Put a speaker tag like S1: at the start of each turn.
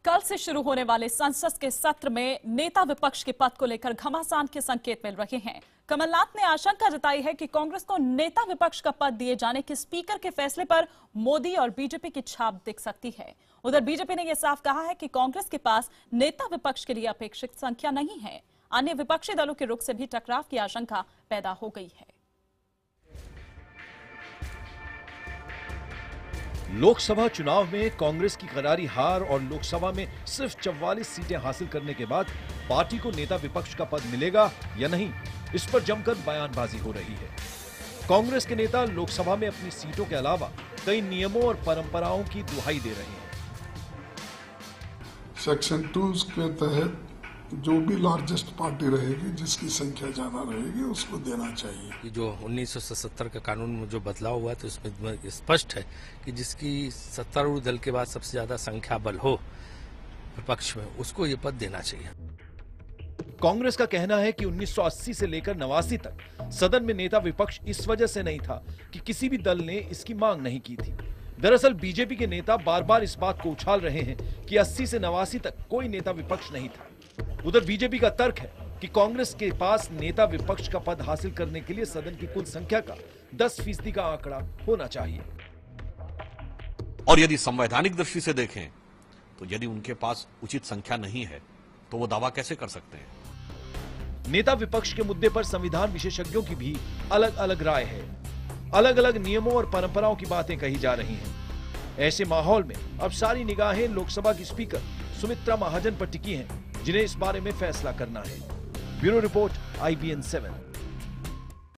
S1: कल से शुरू होने वाले संसद के सत्र में नेता विपक्ष के पद को लेकर घमासान के संकेत मिल रहे हैं। कमलनाथ ने आशंका जताई है कि कांग्रेस को नेता विपक्ष का पद दिए जाने के स्पीकर के फैसले पर मोदी और बीजेपी की छाप दिख सकती है। उधर बीजेपी ने यह साफ कहा है कि कांग्रेस के पास नेता विपक्ष के लिए अपेक्षित संख्या नहीं है। अन्य विपक्षी दलों के रुख से भी टकराव की आशंका पैदा हो गई है।
S2: लोकसभा चुनाव में कांग्रेस की करारी हार और लोकसभा में सिर्फ 44 सीटें हासिल करने के बाद पार्टी को नेता विपक्ष का पद मिलेगा या नहीं, इस पर जमकर बयानबाजी हो रही है। कांग्रेस के नेता लोकसभा में अपनी सीटों के अलावा कई नियमों और परंपराओं की दुहाई दे रहे हैं।
S3: सेक्शन 2 के तहत जो भी लार्जेस्ट पार्टी रहेगी, जिसकी संख्या ज्यादा रहेगी, उसको देना चाहिए।
S4: ये जो 1970 का कानून में जो बदलाव हुआ तो इसमें स्पष्ट है कि जिसकी सत्तारूढ़ दल के बाद सबसे ज्यादा संख्या बल हो विपक्ष में, उसको ये पद देना चाहिए।
S2: कांग्रेस का कहना है कि 1980 से लेकर 89 तक सदन में नेता विपक्ष इस वजह से नहीं था कि किसी भी दल ने इसकी मांग नहीं की थी। दरअसल बीजेपी के नेता बार बार इस बात को उछाल रहे हैं कि 80 से 89 तक कोई नेता विपक्ष नहीं था। उधर बीजेपी का तर्क है कि कांग्रेस के पास नेता विपक्ष का पद हासिल करने के लिए सदन की कुल संख्या का 10% का आंकड़ा होना चाहिए।
S5: और यदि संवैधानिक दृष्टि से देखें तो यदि उनके पास उचित संख्या नहीं है तो वो दावा कैसे कर सकते हैं?
S2: नेता विपक्ष के मुद्दे पर संविधान विशेषज्ञों की भी अलग अलग राय है। अलग अलग नियमों और परंपराओं की बातें कही जा रही हैं। ऐसे माहौल में अब सारी निगाहें लोकसभा की स्पीकर सुमित्रा महाजन पर टिकी हैं, जिन्हें इस बारे में फैसला करना है। Bureau report IBN 7।